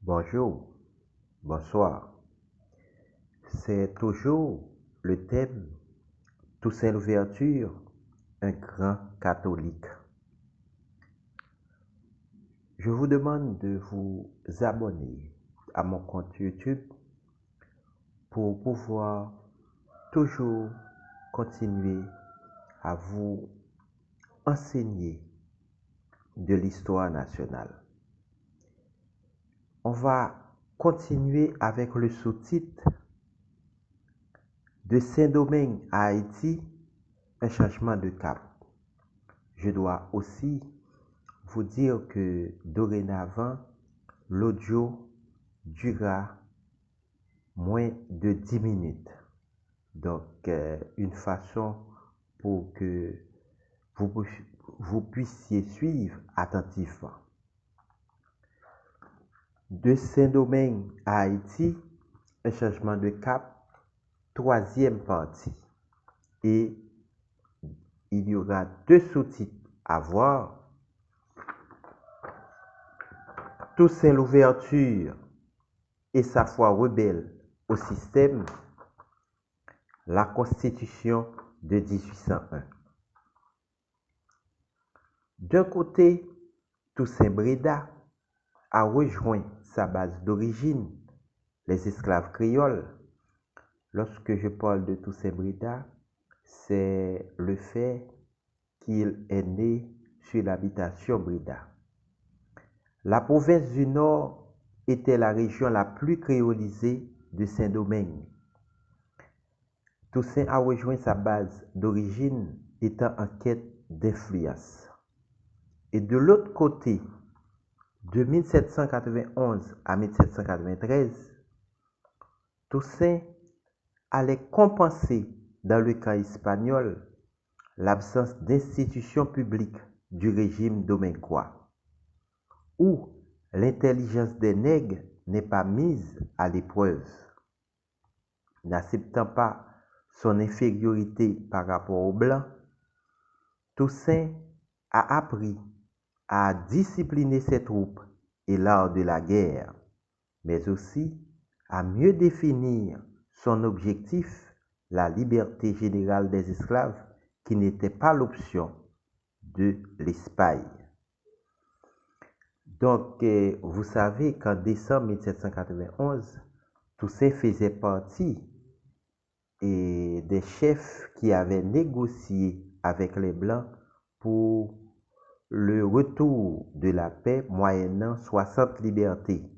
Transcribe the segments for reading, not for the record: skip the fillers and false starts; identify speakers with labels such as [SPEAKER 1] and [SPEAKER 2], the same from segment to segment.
[SPEAKER 1] Bonjour, bonsoir. C'est toujours le thème Toussaint Louverture, un grand catholique. Je vous demande de vous abonner à mon compte YouTube pour pouvoir toujours continuer à vous enseigner de l'histoire nationale. On va continuer avec le sous-titre de Saint-Domingue à Haïti, un changement de cap. Je dois aussi vous dire que dorénavant, l'audio durera moins de 10 minutes. Donc, une façon pour que vous puissiez suivre attentivement. De Saint-Domingue à Haïti, un changement de cap, troisième partie. Et il y aura deux sous-titres à voir. Toussaint Louverture et sa foi rebelle au système, la Constitution de 1801. D'un côté, Toussaint Bréda a rejoint sa base d'origine, les esclaves créoles. Lorsque je parle de Toussaint Bréda, c'est le fait qu'il est né sur l'habitation Bréda. La province du Nord était la région la plus créolisée de Saint-Domingue. Toussaint a rejoint sa base d'origine étant en quête d'influence. Et de l'autre côté, de 1791 à 1793, Toussaint allait compenser dans le camp espagnol l'absence d'institutions publiques du régime domingois, où l'intelligence des nègres n'est pas mise à l'épreuve. N'acceptant pas son infériorité par rapport aux Blancs, Toussaint a appris à discipliner ses troupes et l'art de la guerre, mais aussi à mieux définir son objectif, la liberté générale des esclaves, qui n'était pas l'option de l'Espagne. Donc, vous savez qu'en décembre 1791, Toussaint faisait partie des chefs qui avaient négocié avec les Blancs pour le retour de la paix moyennant 60 libertés.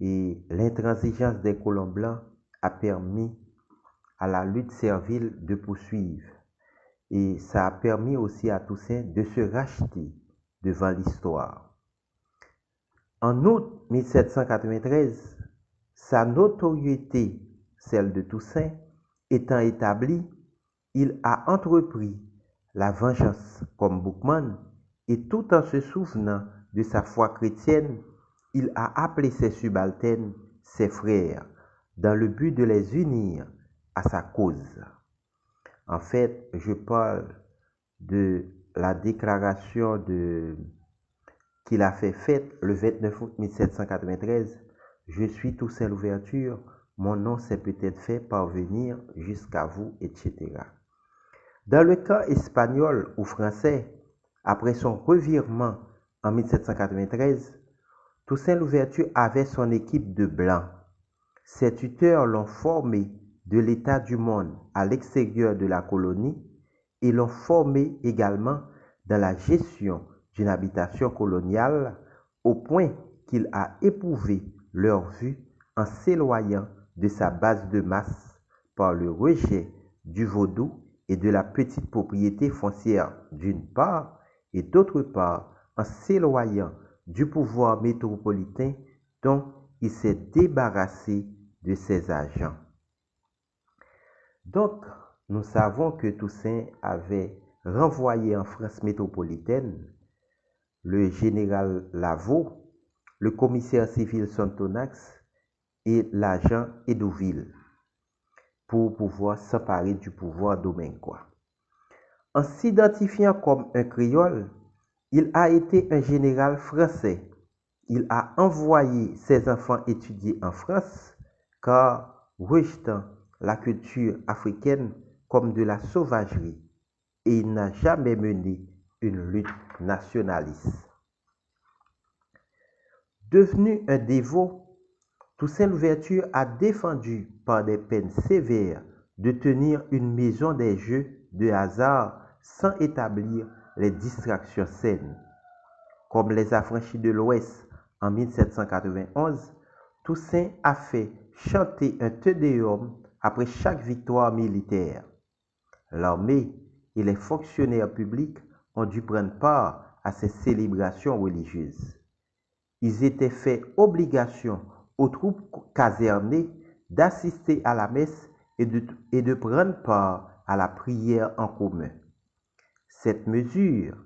[SPEAKER 1] Et l'intransigeance des colons blancs a permis à la lutte servile de poursuivre. Et ça a permis aussi à Toussaint de se racheter devant l'histoire. En août 1793, sa notoriété, celle de Toussaint, étant établie, il a entrepris la vengeance comme Boukman et tout en se souvenant de sa foi chrétienne, il a appelé ses subalternes, ses frères, dans le but de les unir à sa cause. En fait, je parle de la déclaration qu'il a faite le 29 août 1793. Je suis Toussaint Louverture, mon nom s'est peut-être fait parvenir jusqu'à vous, etc. Dans le camp espagnol ou français, après son revirement en 1793, Toussaint Louverture avait son équipe de blancs. Ses tuteurs l'ont formé de l'état du monde à l'extérieur de la colonie et l'ont formé également dans la gestion d'une habitation coloniale au point qu'il a éprouvé leur vue en s'éloignant de sa base de masse par le rejet du vaudou et de la petite propriété foncière d'une part et d'autre part en s'éloignant du pouvoir métropolitain dont il s'est débarrassé de ses agents. Donc, nous savons que Toussaint avait renvoyé en France métropolitaine le général Lavaux, le commissaire civil Sontonax et l'agent Edouville pour pouvoir s'emparer du pouvoir domingois. En s'identifiant comme un créole, il a été un général français Il a envoyé ses enfants étudier en France car rejetant la culture africaine comme de la sauvagerie et il n'a jamais mené une lutte nationaliste. Devenu un dévot, Toussaint Louverture a défendu par des peines sévères de tenir une maison des jeux de hasard sans établir les distractions saines. Comme les affranchis de l'Ouest en 1791, Toussaint a fait chanter un Te Deum après chaque victoire militaire. L'armée et les fonctionnaires publics ont dû prendre part à ces célébrations religieuses. Il était fait obligation aux troupes casernées d'assister à la messe et de prendre part à la prière en commun. Cette mesure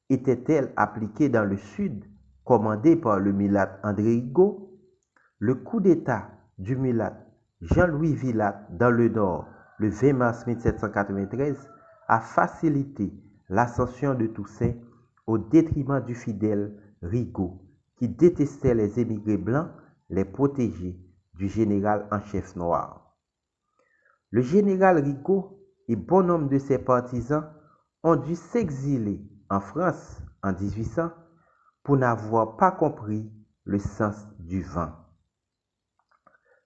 [SPEAKER 1] était-elle appliquée dans le Sud, commandé par le mulâtre André Rigaud? Le coup d'État du mulâtre Jean-Louis Villatte dans le Nord, le 20 mars 1793, a facilité l'ascension de Toussaint au détriment du fidèle Rigaud, qui détestait les émigrés blancs, les protégés du général en chef noir. Le général Rigaud et bon nombre de ses partisans ont dû s'exiler en France en 1800 pour n'avoir pas compris le sens du vent.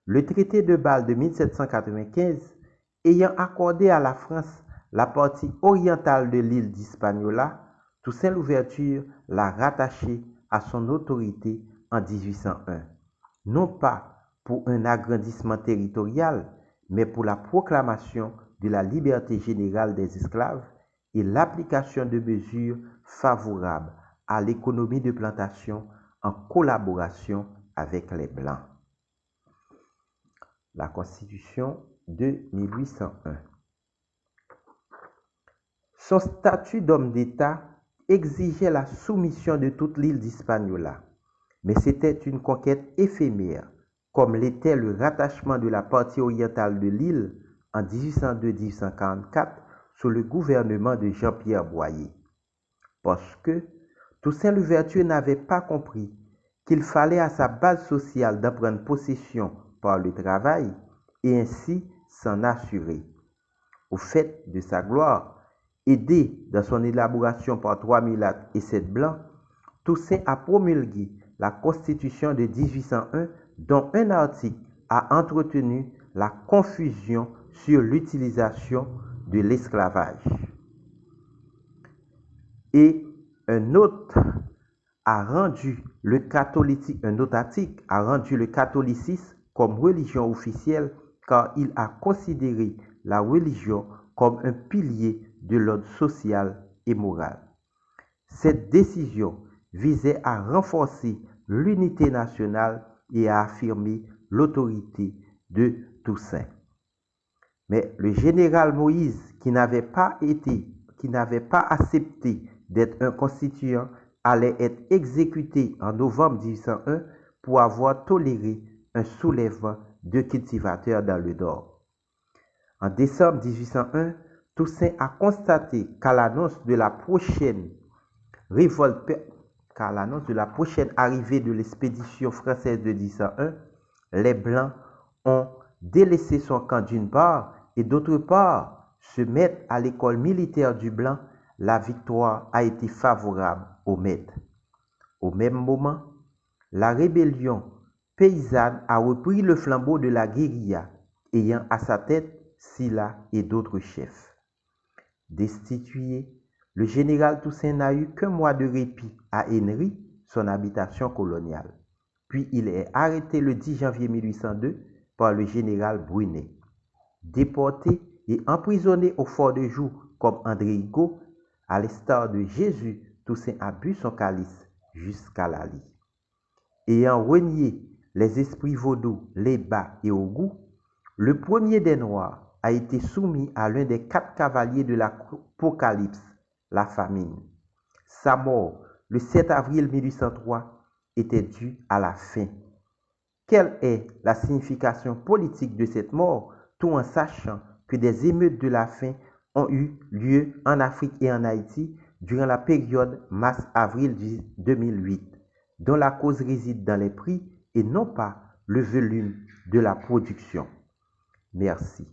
[SPEAKER 1] Le traité de Bâle de 1795 ayant accordé à la France la partie orientale de l'île d'Hispaniola, Toussaint Louverture l'a rattaché à son autorité en 1801, non pas pour un agrandissement territorial, mais pour la proclamation de la liberté générale des esclaves et l'application de mesures favorables à l'économie de plantation en collaboration avec les Blancs. La Constitution de 1801. Son statut d'homme d'État exigeait la soumission de toute l'île d'Hispaniola, mais c'était une conquête éphémère, comme l'était le rattachement de la partie orientale de l'île en 1802-1844 sous le gouvernement de Jean-Pierre Boyer. Parce que Toussaint Louverture n'avait pas compris qu'il fallait à sa base sociale d'en prendre possession par le travail et ainsi s'en assurer. Au fait de sa gloire, aidé dans son élaboration par 3 mulâtres et 7 blancs, Toussaint a promulgué la Constitution de 1801 dont un article a entretenu la confusion sur l'utilisation de l'esclavage. Et un autre article a rendu le catholicisme comme religion officielle car il a considéré la religion comme un pilier de l'ordre social et moral. Cette décision visait à renforcer l'unité nationale et à affirmer l'autorité de Toussaint. Mais le général Moïse, qui n'avait pas accepté d'être un constituant, allait être exécuté en novembre 1801 pour avoir toléré un soulèvement de cultivateurs dans le Nord. En décembre 1801, Toussaint a constaté qu'à l'annonce de la prochaine arrivée de l'expédition française de 1801, les Blancs ont délaissé son camp d'une part et d'autre part se mettre à l'école militaire du Blanc. La victoire a été favorable aux maîtres. Au même moment, la rébellion paysanne a repris le flambeau de la guérilla, ayant à sa tête Sylla et d'autres chefs. Destitué, le général Toussaint n'a eu qu'un mois de répit à Henry, son habitation coloniale. Puis il est arrêté le 10 janvier 1802 par le général Brunet. Déporté et emprisonné au Fort de Joux comme André Rigaud, à l'instar de Jésus, Toussaint a bu son calice jusqu'à la lie. Ayant renié les esprits vaudous, les bas et au goût, le premier des Noirs a été soumis à l'un des 4 cavaliers de l'Apocalypse, la famine. Sa mort, le 7 avril 1803, était due à la faim. Quelle est la signification politique de cette mort, tout en sachant que des émeutes de la faim ont eu lieu en Afrique et en Haïti durant la période mars-avril 2008, dont la cause réside dans les prix et non pas le volume de la production. Merci.